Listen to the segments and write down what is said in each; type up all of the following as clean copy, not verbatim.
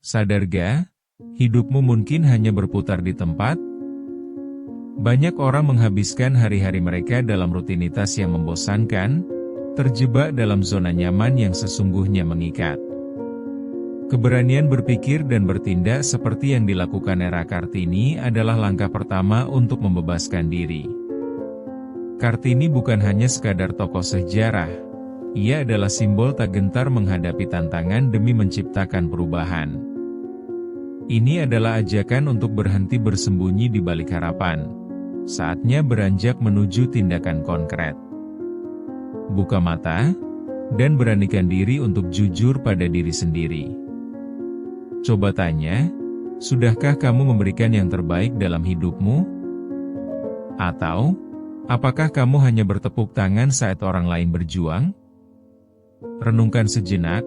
Sadar gak? Hidupmu mungkin hanya berputar di tempat. Banyak orang menghabiskan hari-hari mereka dalam rutinitas yang membosankan, terjebak dalam zona nyaman yang sesungguhnya mengikat. Keberanian berpikir dan bertindak seperti yang dilakukan Era Kartini adalah langkah pertama untuk membebaskan diri. Kartini bukan hanya sekadar tokoh sejarah, ia adalah simbol tak gentar menghadapi tantangan demi menciptakan perubahan. Ini adalah ajakan untuk berhenti bersembunyi di balik harapan. Saatnya beranjak menuju tindakan konkret. Buka mata, dan beranikan diri untuk jujur pada diri sendiri. Coba tanya, sudahkah kamu memberikan yang terbaik dalam hidupmu? Atau, apakah kamu hanya bertepuk tangan saat orang lain berjuang? Renungkan sejenak,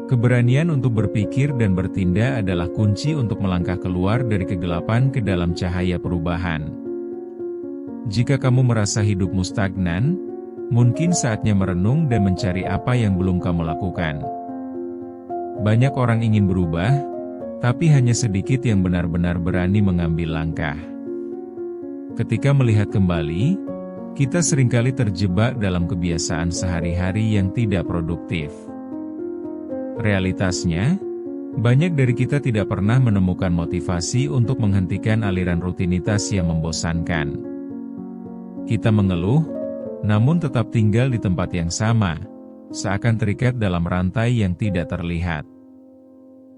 keberanian untuk berpikir dan bertindak adalah kunci untuk melangkah keluar dari kegelapan ke dalam cahaya perubahan. Jika kamu merasa hidupmu stagnan, mungkin saatnya merenung dan mencari apa yang belum kamu lakukan. Banyak orang ingin berubah, tapi hanya sedikit yang benar-benar berani mengambil langkah. Ketika melihat kembali, kita seringkali terjebak dalam kebiasaan sehari-hari yang tidak produktif. Realitasnya, banyak dari kita tidak pernah menemukan motivasi untuk menghentikan aliran rutinitas yang membosankan. Kita mengeluh, namun tetap tinggal di tempat yang sama, seakan terikat dalam rantai yang tidak terlihat.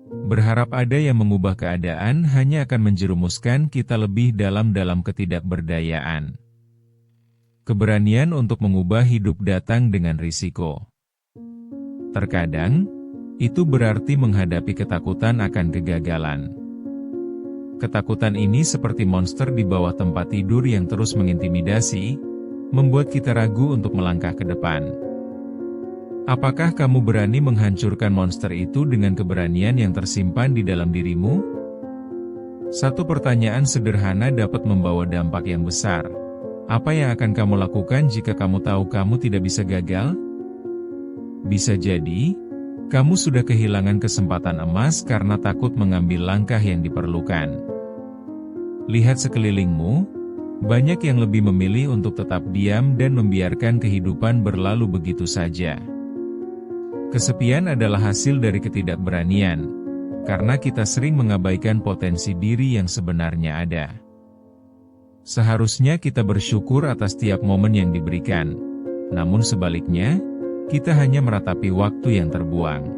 Berharap ada yang mengubah keadaan hanya akan menjerumuskan kita lebih dalam ketidakberdayaan. Keberanian untuk mengubah hidup datang dengan risiko. Terkadang, itu berarti menghadapi ketakutan akan kegagalan. Ketakutan ini seperti monster di bawah tempat tidur yang terus mengintimidasi, membuat kita ragu untuk melangkah ke depan. Apakah kamu berani menghancurkan monster itu dengan keberanian yang tersimpan di dalam dirimu? Satu pertanyaan sederhana dapat membawa dampak yang besar. Apa yang akan kamu lakukan jika kamu tahu kamu tidak bisa gagal? Bisa jadi, kamu sudah kehilangan kesempatan emas karena takut mengambil langkah yang diperlukan. Lihat sekelilingmu, banyak yang lebih memilih untuk tetap diam dan membiarkan kehidupan berlalu begitu saja. Kesepian adalah hasil dari ketidakberanian, karena kita sering mengabaikan potensi diri yang sebenarnya ada. Seharusnya kita bersyukur atas tiap momen yang diberikan, namun sebaliknya, kita hanya meratapi waktu yang terbuang.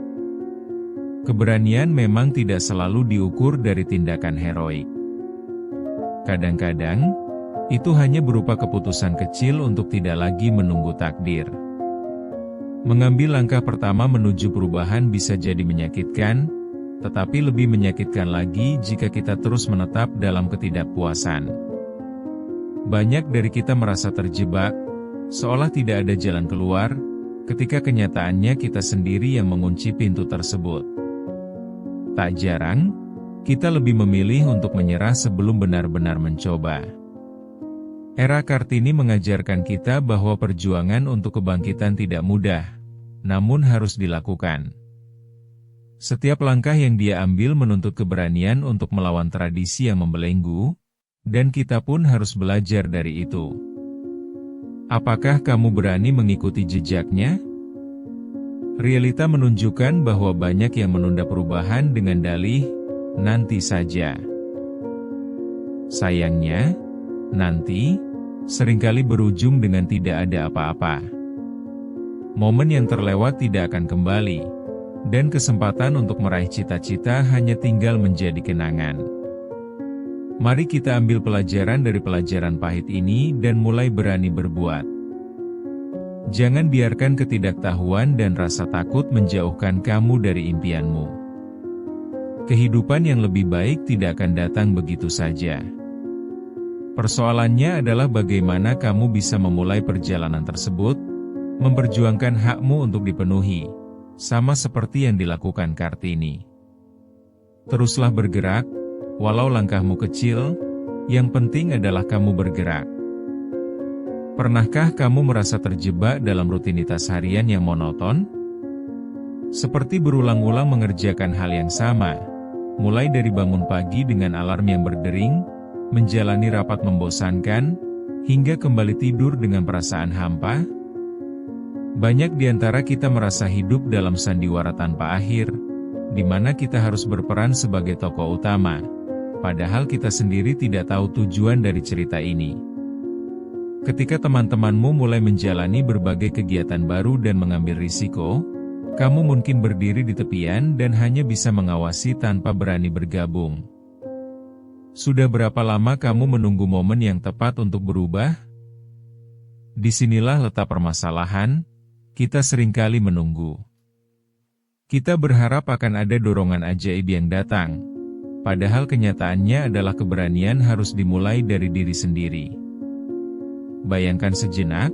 Keberanian memang tidak selalu diukur dari tindakan heroik. Kadang-kadang, itu hanya berupa keputusan kecil untuk tidak lagi menunggu takdir. Mengambil langkah pertama menuju perubahan bisa jadi menyakitkan, tetapi lebih menyakitkan lagi jika kita terus menetap dalam ketidakpuasan. Banyak dari kita merasa terjebak, seolah tidak ada jalan keluar, ketika kenyataannya kita sendiri yang mengunci pintu tersebut. Tak jarang, kita lebih memilih untuk menyerah sebelum benar-benar mencoba. Era Kartini mengajarkan kita bahwa perjuangan untuk kebangkitan tidak mudah, namun harus dilakukan. Setiap langkah yang dia ambil menuntut keberanian untuk melawan tradisi yang membelenggu, dan kita pun harus belajar dari itu. Apakah kamu berani mengikuti jejaknya? Realita menunjukkan bahwa banyak yang menunda perubahan dengan dalih, nanti saja. Sayangnya, nanti seringkali berujung dengan tidak ada apa-apa. Momen yang terlewat tidak akan kembali, dan kesempatan untuk meraih cita-cita hanya tinggal menjadi kenangan. Mari kita ambil pelajaran dari pelajaran pahit ini dan mulai berani berbuat. Jangan biarkan ketidaktahuan dan rasa takut menjauhkan kamu dari impianmu. Kehidupan yang lebih baik tidak akan datang begitu saja. Persoalannya adalah bagaimana kamu bisa memulai perjalanan tersebut, memperjuangkan hakmu untuk dipenuhi, sama seperti yang dilakukan Kartini. Teruslah bergerak, walau langkahmu kecil, yang penting adalah kamu bergerak. Pernahkah kamu merasa terjebak dalam rutinitas harian yang monoton? Seperti berulang-ulang mengerjakan hal yang sama, mulai dari bangun pagi dengan alarm yang berdering, menjalani rapat membosankan, hingga kembali tidur dengan perasaan hampa? Banyak di antara kita merasa hidup dalam sandiwara tanpa akhir, di mana kita harus berperan sebagai tokoh utama, padahal kita sendiri tidak tahu tujuan dari cerita ini. Ketika teman-temanmu mulai menjalani berbagai kegiatan baru dan mengambil risiko, kamu mungkin berdiri di tepian dan hanya bisa mengawasi tanpa berani bergabung. Sudah berapa lama kamu menunggu momen yang tepat untuk berubah? Disinilah letak permasalahan, kita seringkali menunggu. Kita berharap akan ada dorongan ajaib yang datang, padahal kenyataannya adalah keberanian harus dimulai dari diri sendiri. Bayangkan sejenak,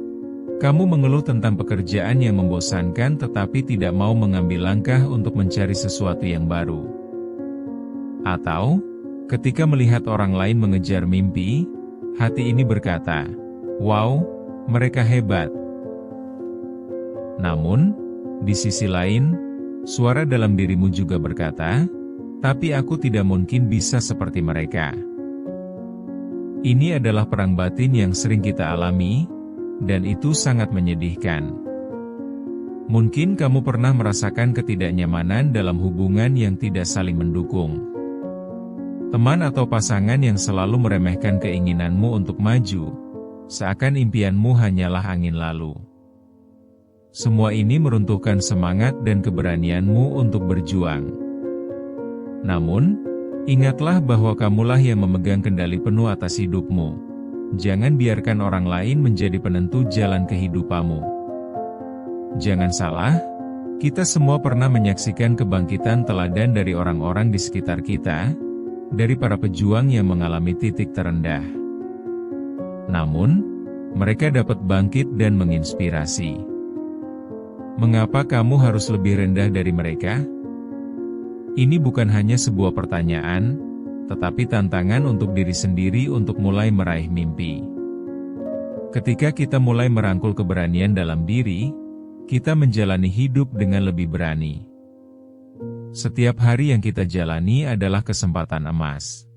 kamu mengeluh tentang pekerjaan yang membosankan tetapi tidak mau mengambil langkah untuk mencari sesuatu yang baru. Atau, ketika melihat orang lain mengejar mimpi, hati ini berkata, "Wow, mereka hebat." Namun, di sisi lain, suara dalam dirimu juga berkata, "Tapi aku tidak mungkin bisa seperti mereka." Ini adalah perang batin yang sering kita alami, dan itu sangat menyedihkan. Mungkin kamu pernah merasakan ketidaknyamanan dalam hubungan yang tidak saling mendukung. Teman atau pasangan yang selalu meremehkan keinginanmu untuk maju, seakan impianmu hanyalah angin lalu. Semua ini meruntuhkan semangat dan keberanianmu untuk berjuang. Namun, ingatlah bahwa kamulah yang memegang kendali penuh atas hidupmu. Jangan biarkan orang lain menjadi penentu jalan kehidupanmu. Jangan salah, kita semua pernah menyaksikan kebangkitan teladan dari orang-orang di sekitar kita, dari para pejuang yang mengalami titik terendah. Namun, mereka dapat bangkit dan menginspirasi. Mengapa kamu harus lebih rendah dari mereka? Ini bukan hanya sebuah pertanyaan, tetapi tantangan untuk diri sendiri untuk mulai meraih mimpi. Ketika kita mulai merangkul keberanian dalam diri, kita menjalani hidup dengan lebih berani. Setiap hari yang kita jalani adalah kesempatan emas.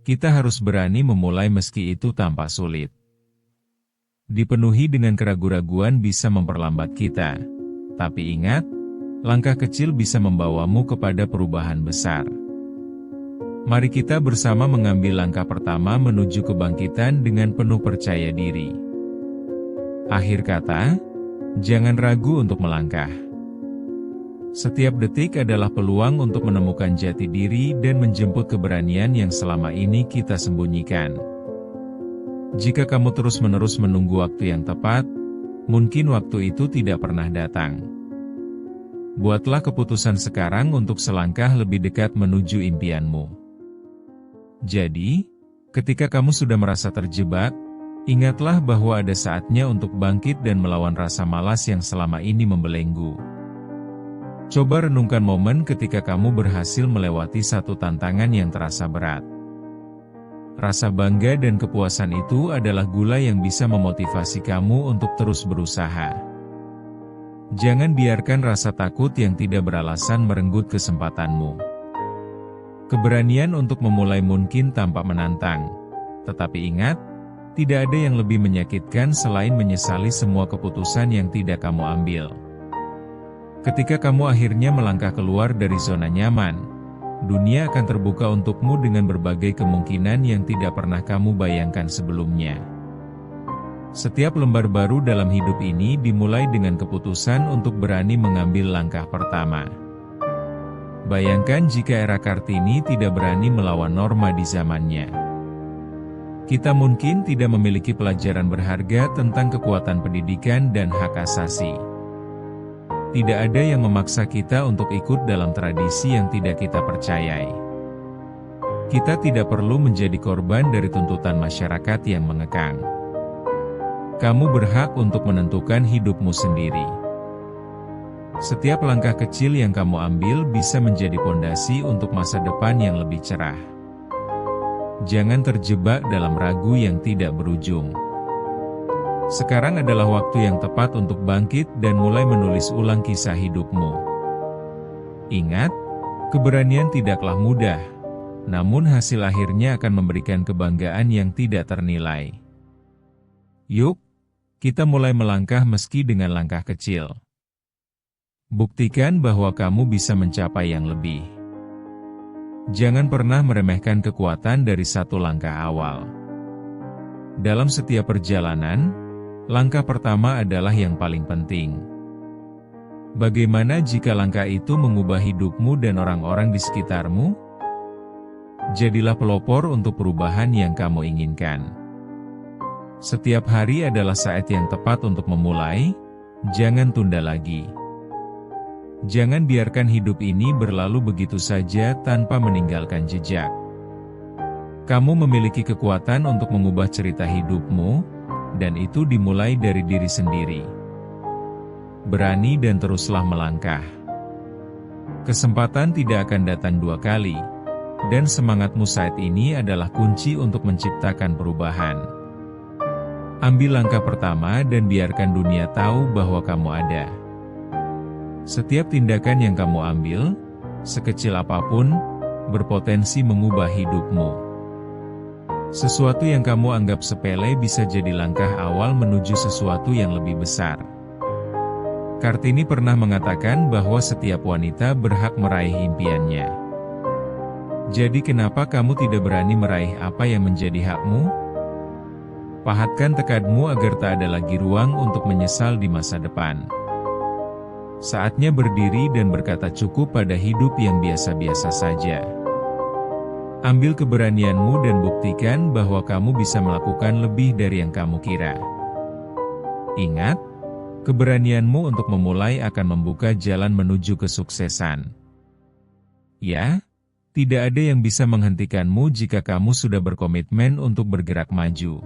Kita harus berani memulai meski itu tampak sulit. Dipenuhi dengan keraguan-raguan bisa memperlambat kita, tapi ingat, langkah kecil bisa membawamu kepada perubahan besar. Mari kita bersama mengambil langkah pertama menuju kebangkitan dengan penuh percaya diri. Akhir kata, jangan ragu untuk melangkah. Setiap detik adalah peluang untuk menemukan jati diri dan menjemput keberanian yang selama ini kita sembunyikan. Jika kamu terus-menerus menunggu waktu yang tepat, mungkin waktu itu tidak pernah datang. Buatlah keputusan sekarang untuk selangkah lebih dekat menuju impianmu. Jadi, ketika kamu sudah merasa terjebak, ingatlah bahwa ada saatnya untuk bangkit dan melawan rasa malas yang selama ini membelenggu. Coba renungkan momen ketika kamu berhasil melewati satu tantangan yang terasa berat. Rasa bangga dan kepuasan itu adalah gula yang bisa memotivasi kamu untuk terus berusaha. Jangan biarkan rasa takut yang tidak beralasan merenggut kesempatanmu. Keberanian untuk memulai mungkin tampak menantang, tetapi ingat, tidak ada yang lebih menyakitkan selain menyesali semua keputusan yang tidak kamu ambil. Ketika kamu akhirnya melangkah keluar dari zona nyaman, dunia akan terbuka untukmu dengan berbagai kemungkinan yang tidak pernah kamu bayangkan sebelumnya. Setiap lembar baru dalam hidup ini dimulai dengan keputusan untuk berani mengambil langkah pertama. Bayangkan jika era Kartini tidak berani melawan norma di zamannya. Kita mungkin tidak memiliki pelajaran berharga tentang kekuatan pendidikan dan hak asasi. Tidak ada yang memaksa kita untuk ikut dalam tradisi yang tidak kita percayai. Kita tidak perlu menjadi korban dari tuntutan masyarakat yang mengekang. Kamu berhak untuk menentukan hidupmu sendiri. Setiap langkah kecil yang kamu ambil bisa menjadi fondasi untuk masa depan yang lebih cerah. Jangan terjebak dalam ragu yang tidak berujung. Sekarang adalah waktu yang tepat untuk bangkit dan mulai menulis ulang kisah hidupmu. Ingat, Keberanian tidaklah mudah, namun hasil akhirnya akan memberikan kebanggaan yang tidak ternilai. Yuk, kita mulai melangkah meski dengan langkah kecil. Buktikan bahwa kamu bisa mencapai yang lebih. Jangan pernah meremehkan kekuatan dari satu langkah awal. Dalam setiap perjalanan, langkah pertama adalah yang paling penting. Bagaimana jika langkah itu mengubah hidupmu dan orang-orang di sekitarmu? Jadilah pelopor untuk perubahan yang kamu inginkan. Setiap hari adalah saat yang tepat untuk memulai, jangan tunda lagi. Jangan biarkan hidup ini berlalu begitu saja tanpa meninggalkan jejak. Kamu memiliki kekuatan untuk mengubah cerita hidupmu, dan itu dimulai dari diri sendiri. Berani dan teruslah melangkah. Kesempatan tidak akan datang dua kali, dan semangatmu saat ini adalah kunci untuk menciptakan perubahan. Ambil langkah pertama dan biarkan dunia tahu bahwa kamu ada. Setiap tindakan yang kamu ambil, sekecil apapun, berpotensi mengubah hidupmu. Sesuatu yang kamu anggap sepele bisa jadi langkah awal menuju sesuatu yang lebih besar. Kartini pernah mengatakan bahwa setiap wanita berhak meraih impiannya. Jadi kenapa kamu tidak berani meraih apa yang menjadi hakmu? Pahatkan tekadmu agar tak ada lagi ruang untuk menyesal di masa depan. Saatnya berdiri dan berkata cukup pada hidup yang biasa-biasa saja. Ambil keberanianmu dan buktikan bahwa kamu bisa melakukan lebih dari yang kamu kira. Ingat, keberanianmu untuk memulai akan membuka jalan menuju kesuksesan. Ya, tidak ada yang bisa menghentikanmu jika kamu sudah berkomitmen untuk bergerak maju.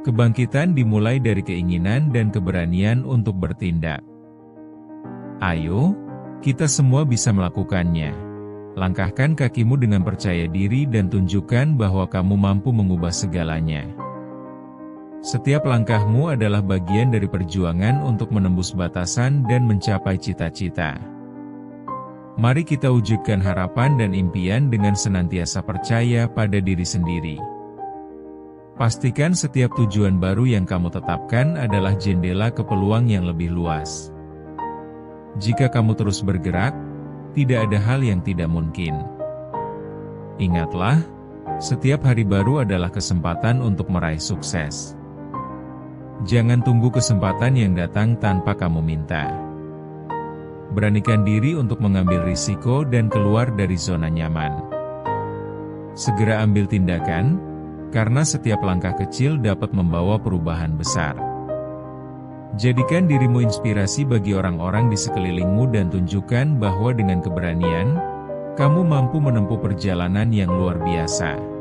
Kebangkitan dimulai dari keinginan dan keberanian untuk bertindak. Ayo, kita semua bisa melakukannya. Langkahkan kakimu dengan percaya diri dan tunjukkan bahwa kamu mampu mengubah segalanya. Setiap langkahmu adalah bagian dari perjuangan untuk menembus batasan dan mencapai cita-cita. Mari kita wujudkan harapan dan impian dengan senantiasa percaya pada diri sendiri. Pastikan setiap tujuan baru yang kamu tetapkan adalah jendela ke peluang yang lebih luas. Jika kamu terus bergerak, tidak ada hal yang tidak mungkin. Ingatlah, setiap hari baru adalah kesempatan untuk meraih sukses. Jangan tunggu kesempatan yang datang tanpa kamu minta. Beranikan diri untuk mengambil risiko dan keluar dari zona nyaman. Segera ambil tindakan, karena setiap langkah kecil dapat membawa perubahan besar. Jadikan dirimu inspirasi bagi orang-orang di sekelilingmu dan tunjukkan bahwa dengan keberanian, kamu mampu menempuh perjalanan yang luar biasa.